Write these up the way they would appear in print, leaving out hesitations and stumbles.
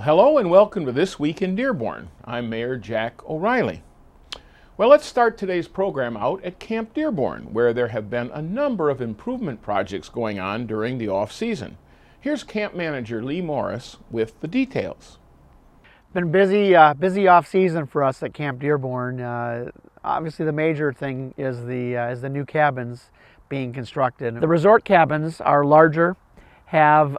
Well, hello and welcome to This Week in Dearborn. I'm Mayor Jack O'Reilly. Well, let's start today's program out at Camp Dearborn, where there have been a number of improvement projects going on during the off-season. Here's Camp Manager Lee Morris with the details. Been busy off-season for us at Camp Dearborn. Obviously, the major thing is the new cabins being constructed. The resort cabins are larger, have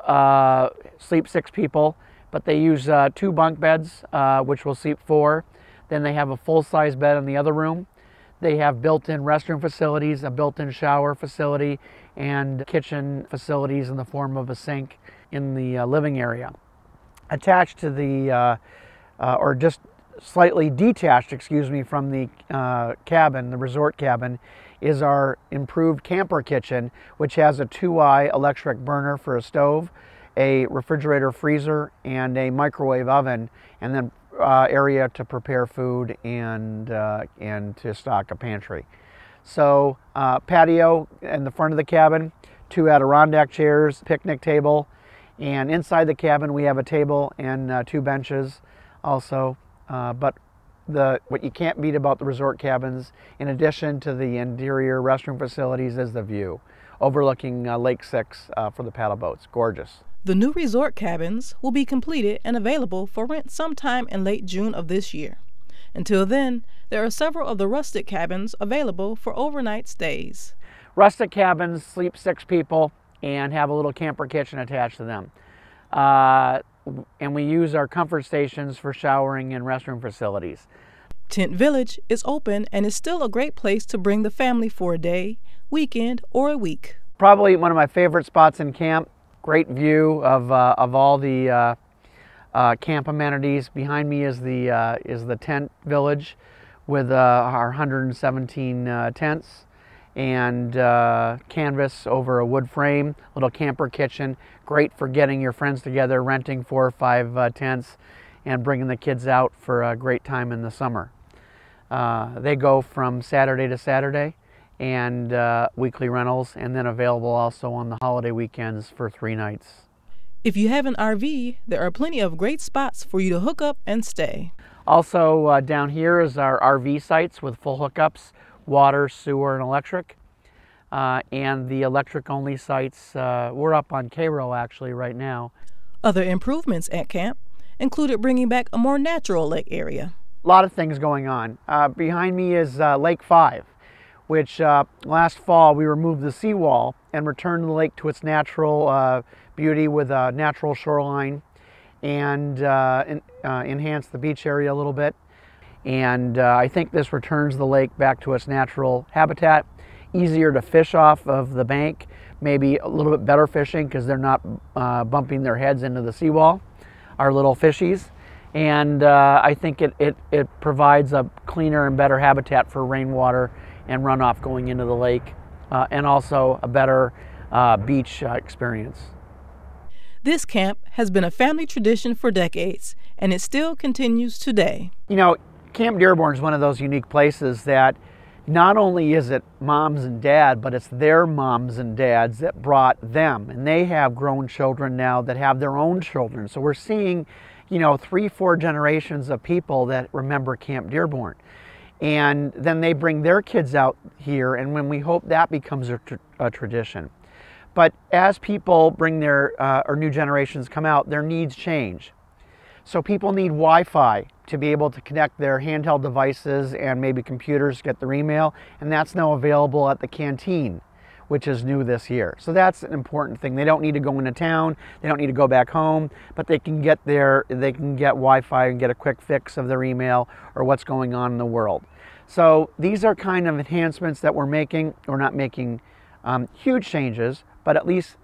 sleep 6 people, but they use 2 bunk beds, which will sleep 4. Then they have a full-size bed in the other room. They have built-in restroom facilities, a built-in shower facility, and kitchen facilities in the form of a sink in the living area. Attached to the, or just slightly detached, excuse me, from the cabin, the resort cabin, is our improved camper kitchen, which has a 2-eye electric burner for a stove, a refrigerator freezer, and a microwave oven, and then area to prepare food and to stock a pantry. So patio in the front of the cabin, 2 Adirondack chairs, picnic table, and inside the cabin we have a table and 2 benches also. But what you can't beat about the resort cabins, in addition to the interior restroom facilities, is the view overlooking Lake 6 for the paddle boats. Gorgeous. The new resort cabins will be completed and available for rent sometime in late June of this year. Until then, there are several of the rustic cabins available for overnight stays. Rustic cabins sleep 6 people and have a little camper kitchen attached to them. And we use our comfort stations for showering and restroom facilities. Tent Village is open and is still a great place to bring the family for a day, weekend, or a week. Probably one of my favorite spots in camp. Great view of all the camp amenities. Behind me is the tent village with our 117 tents and canvas over a wood frame, little camper kitchen. Great for getting your friends together, renting 4 or 5 tents and bringing the kids out for a great time in the summer. They go from Saturday to Saturday, and weekly rentals, and then available also on the holiday weekends for 3 nights. If you have an RV, there are plenty of great spots for you to hook up and stay. Also down here is our RV sites with full hookups, water, sewer, and electric. And the electric-only sites, we're up on Cairo actually right now. Other improvements at camp included bringing back a more natural lake area. A lot of things going on. Behind me is Lake 5. Which last fall we removed the seawall and returned the lake to its natural beauty with a natural shoreline, and enhanced the beach area a little bit. And I think this returns the lake back to its natural habitat. Easier to fish off of the bank, maybe a little bit better fishing because they're not bumping their heads into the seawall, our little fishies. And I think it provides a cleaner and better habitat for rainwater and runoff going into the lake, and also a better beach experience. This camp has been a family tradition for decades, and it still continues today. You know, Camp Dearborn is one of those unique places that not only is it moms and dad, but it's their moms and dads that brought them, and they have grown children now that have their own children. So we're seeing, you know, 3-4 generations of people that remember Camp Dearborn. And then they bring their kids out here, and when we hope that becomes a tradition. But as people bring their, or new generations come out, their needs change. So people need Wi-Fi to be able to connect their handheld devices and maybe computers to get their email, and that's now available at the canteen, which is new this year. So that's an important thing. They don't need to go into town, they don't need to go back home, but they can get Wi-Fi and get a quick fix of their email or what's going on in the world. So these are kind of enhancements that we're making. We're not making huge changes, but at least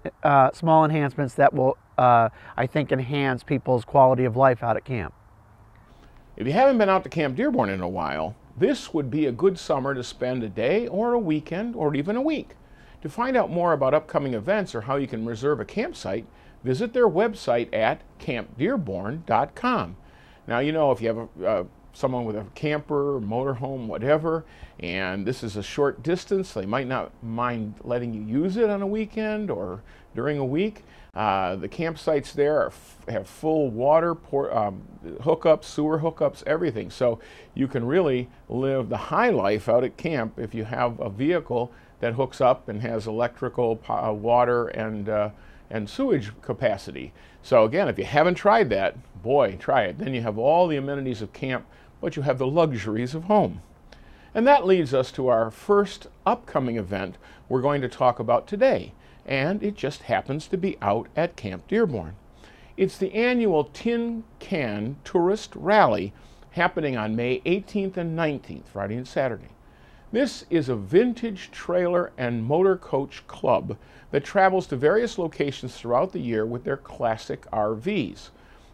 small enhancements that will, I think, enhance people's quality of life out at camp. If you haven't been out to Camp Dearborn in a while, this would be a good summer to spend a day or a weekend or even a week. To find out more about upcoming events or how you can reserve a campsite, visit their website at campdearborn.com. Now, you know, if you have a someone with a camper, motorhome, whatever, and this is a short distance, they might not mind letting you use it on a weekend or during a week. The campsites there have full water hookups, sewer hookups, everything. So you can really live the high life out at camp if you have a vehicle that hooks up and has electrical, water, and sewage capacity. So again, if you haven't tried that, boy, try it. Then you have all the amenities of camp, but you have the luxuries of home. And that leads us to our first upcoming event we're going to talk about today. And it just happens to be out at Camp Dearborn. It's the annual Tin Can Tourist Rally happening on May 18th and 19th, Friday and Saturday. This is a vintage trailer and motor coach club that travels to various locations throughout the year with their classic RVs.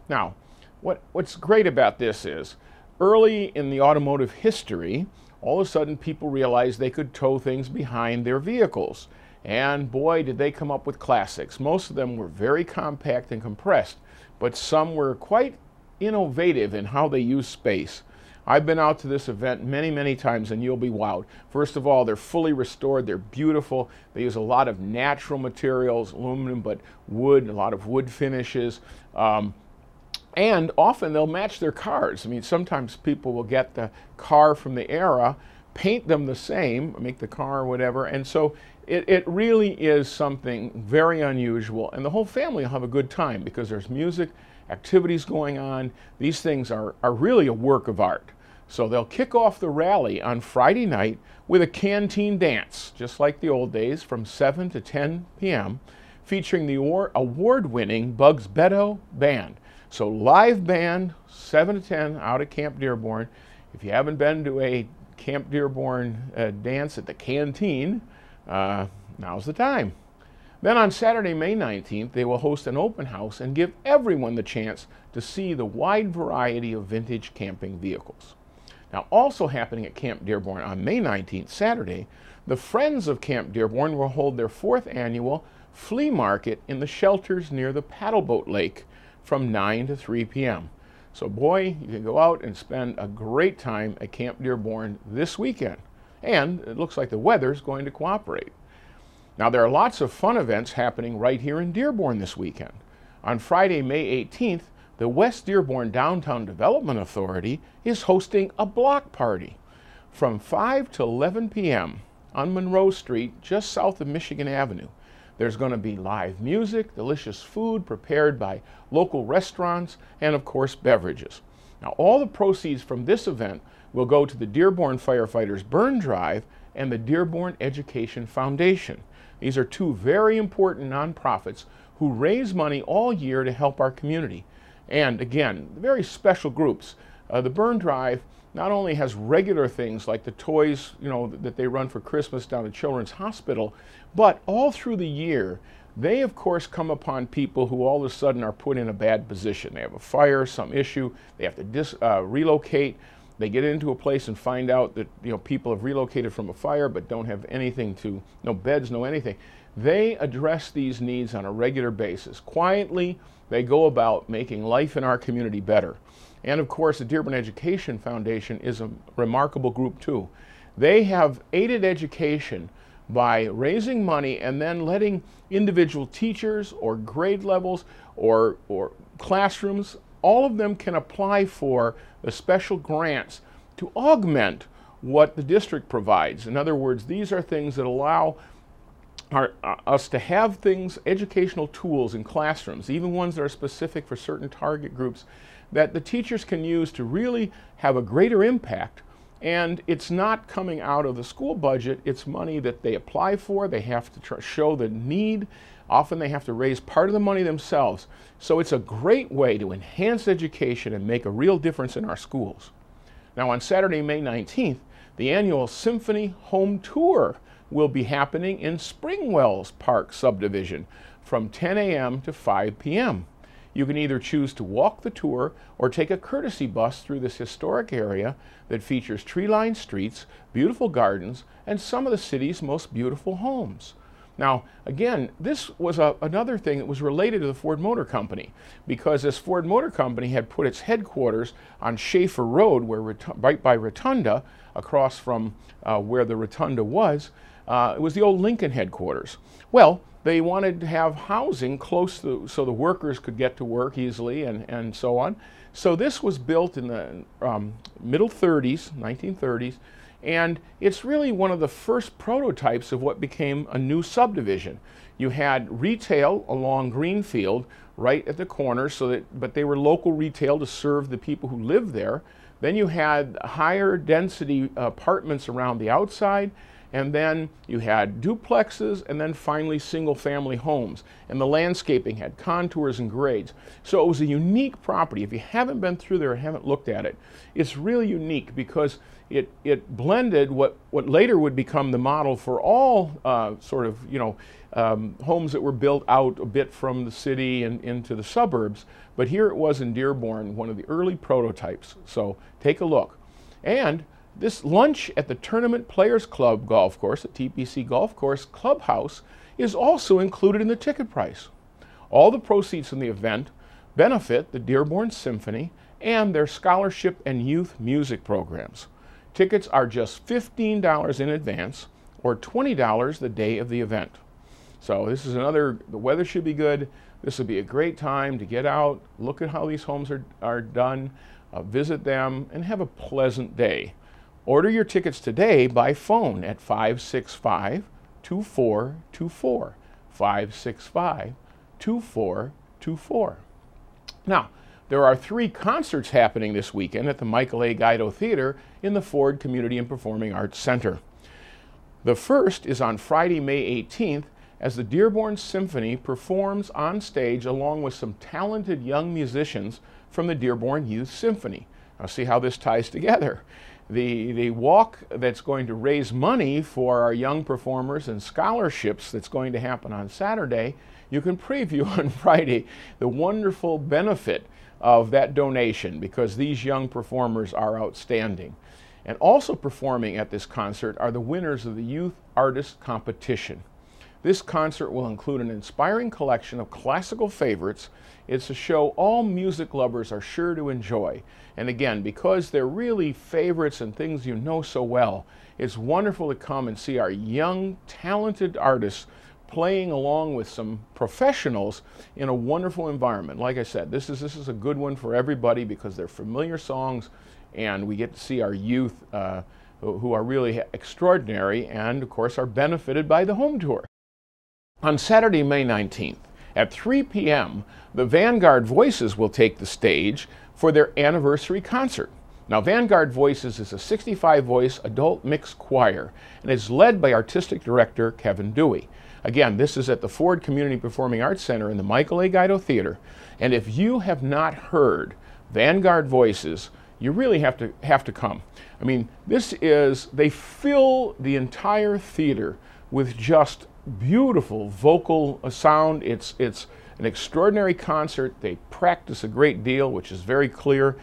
Now, what's great about this is, early in the automotive history, all of a sudden people realized they could tow things behind their vehicles. And boy, did they come up with classics. Most of them were very compact and compressed, but some were quite innovative in how they use space. I've been out to this event many, many times, and you'll be wowed. First of all, they're fully restored. They're beautiful. They use a lot of natural materials, aluminum, but wood, a lot of wood finishes. And often they'll match their cars. I mean, sometimes people will get the car from the era, paint them the same, make the car whatever, and so it really is something very unusual, and the whole family will have a good time because there's music, activities going on. These things are really a work of art. So they'll kick off the rally on Friday night with a canteen dance, just like the old days, from 7 to 10 p.m., featuring the award-winning Bugs Beto Band. So live band, 7 to 10 out at Camp Dearborn. If you haven't been to a Camp Dearborn dance at the canteen, now's the time. Then on Saturday, May 19th, they will host an open house and give everyone the chance to see the wide variety of vintage camping vehicles. Now, also happening at Camp Dearborn on May 19th, Saturday, the Friends of Camp Dearborn will hold their 4th annual flea market in the shelters near the paddleboat lake from 9 to 3 p.m. So boy, you can go out and spend a great time at Camp Dearborn this weekend. And it looks like the weather's going to cooperate. Now, there are lots of fun events happening right here in Dearborn this weekend. On Friday, May 18th, the West Dearborn Downtown Development Authority is hosting a block party from 5 to 11 p.m. on Monroe Street, just south of Michigan Avenue. There's going to be live music, delicious food prepared by local restaurants, and of course, beverages. Now, all the proceeds from this event will go to the Dearborn Firefighters Burn Drive and the Dearborn Education Foundation. These are two very important nonprofits who raise money all year to help our community. And again, very special groups. The Burn Drive not only has regular things like the toys, that they run for Christmas down at Children's Hospital, but all through the year, they of course come upon people who all of a sudden are put in a bad position. They have a fire, some issue, they have to relocate. They get into a place and find out that people have relocated from a fire but don't have anything no beds, no anything. They address these needs on a regular basis. Quietly, they go about making life in our community better. And of course, the Dearborn Education Foundation is a remarkable group too. They have aided education by raising money and then letting individual teachers or grade levels or classrooms, all of them can apply for the special grants to augment what the district provides. In other words, these are things that allow us to have educational tools in classrooms, even ones that are specific for certain target groups, that the teachers can use to really have a greater impact. And it's not coming out of the school budget, it's money that they apply for, they have to show the need. Often they have to raise part of the money themselves. So it's a great way to enhance education and make a real difference in our schools. Now on Saturday, May 19th, the annual Symphony Home Tour will be happening in Springwells Park subdivision from 10 a.m. to 5 p.m. You can either choose to walk the tour or take a courtesy bus through this historic area that features tree-lined streets, beautiful gardens, and some of the city's most beautiful homes. Now, again, this was another thing that was related to the Ford Motor Company, because this Ford Motor Company had put its headquarters on Schaefer Road, right by Rotunda, across from where the Rotunda was. It was the old Lincoln headquarters. Well, they wanted to have housing close to, so the workers could get to work easily and so on. So this was built in the middle 30s, 1930s, and it's really one of the first prototypes of what became a new subdivision. You had retail along Greenfield right at the corner, but they were local retail to serve the people who lived there. Then you had higher density apartments around the outside, and then you had duplexes, and then finally single-family homes. And the landscaping had contours and grades. So it was a unique property. If you haven't been through there and haven't looked at it, it's really unique because it blended what later would become the model for all sort of, homes that were built out a bit from the city and into the suburbs. But here it was in Dearborn, one of the early prototypes. So take a look. And this lunch at the Tournament Players Club golf course, the TPC Golf Course Clubhouse, is also included in the ticket price. All the proceeds from the event benefit the Dearborn Symphony and their scholarship and youth music programs. Tickets are just $15 in advance or $20 the day of the event. So this is the weather should be good. This would be a great time to get out, look at how these homes are done, visit them, and have a pleasant day. Order your tickets today by phone at 565-2424, 565-2424. Now, there are 3 concerts happening this weekend at the Michael A. Guido Theater in the Ford Community and Performing Arts Center. The first is on Friday, May 18th, as the Dearborn Symphony performs on stage along with some talented young musicians from the Dearborn Youth Symphony. Now see how this ties together. The walk that's going to raise money for our young performers and scholarships that's going to happen on Saturday, you can preview on Friday the wonderful benefit of that donation, because these young performers are outstanding. And also performing at this concert are the winners of the Youth Artist Competition. This concert will include an inspiring collection of classical favorites. It's a show all music lovers are sure to enjoy. And again, because they're really favorites and things you know so well, it's wonderful to come and see our young, talented artists playing along with some professionals in a wonderful environment. Like I said, this is a good one for everybody because they're familiar songs, and we get to see our youth who are really extraordinary and, of course, are benefited by the home tour. On Saturday, May 19th, at 3 p.m., the Vanguard Voices will take the stage for their anniversary concert. Now, Vanguard Voices is a 65-voice adult mixed choir, and is led by artistic director Kevin Dewey. Again, this is at the Ford Community Performing Arts Center in the Michael A. Guido Theater. And if you have not heard Vanguard Voices, you really have to come. I mean, they fill the entire theater with just beautiful vocal sound. It's an extraordinary concert. They practice a great deal, which is very clear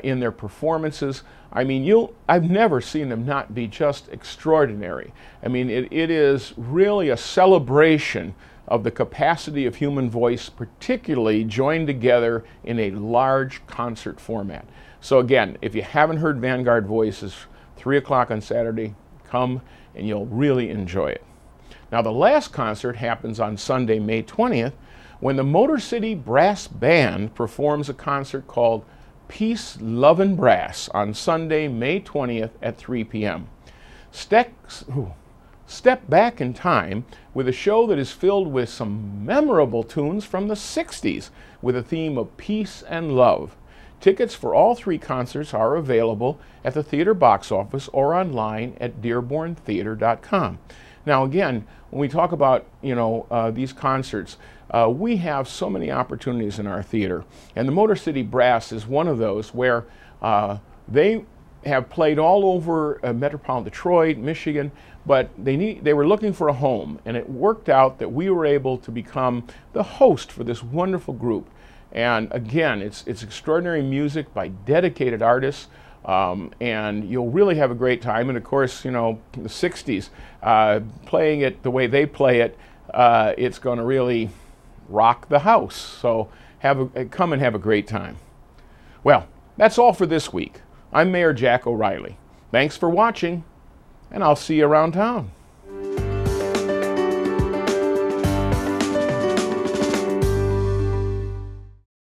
in their performances. I mean, I've never seen them not be just extraordinary. I mean, it is really a celebration of the capacity of human voice, particularly joined together in a large concert format. So again, if you haven't heard Vanguard Voices, 3 o'clock on Saturday, come and you'll really enjoy it. Now, the last concert happens on Sunday, May 20th, when the Motor City Brass Band performs a concert called Peace, Love, and Brass on Sunday, May 20th at 3 p.m. Step back in time with a show that is filled with some memorable tunes from the 60s with a theme of peace and love. Tickets for all 3 concerts are available at the theater box office or online at dearborntheater.com. Now again, when we talk about these concerts, we have so many opportunities in our theater, and the Motor City Brass is one of those where they have played all over metropolitan Detroit, Michigan, but they were looking for a home, and it worked out that we were able to become the host for this wonderful group. And again, it's extraordinary music by dedicated artists. And you'll really have a great time. And of course, you know, the 60s, playing it the way they play it, it's going to really rock the house. So come and have a great time. Well, that's all for this week. I'm Mayor Jack O'Reilly. Thanks for watching, and I'll see you around town.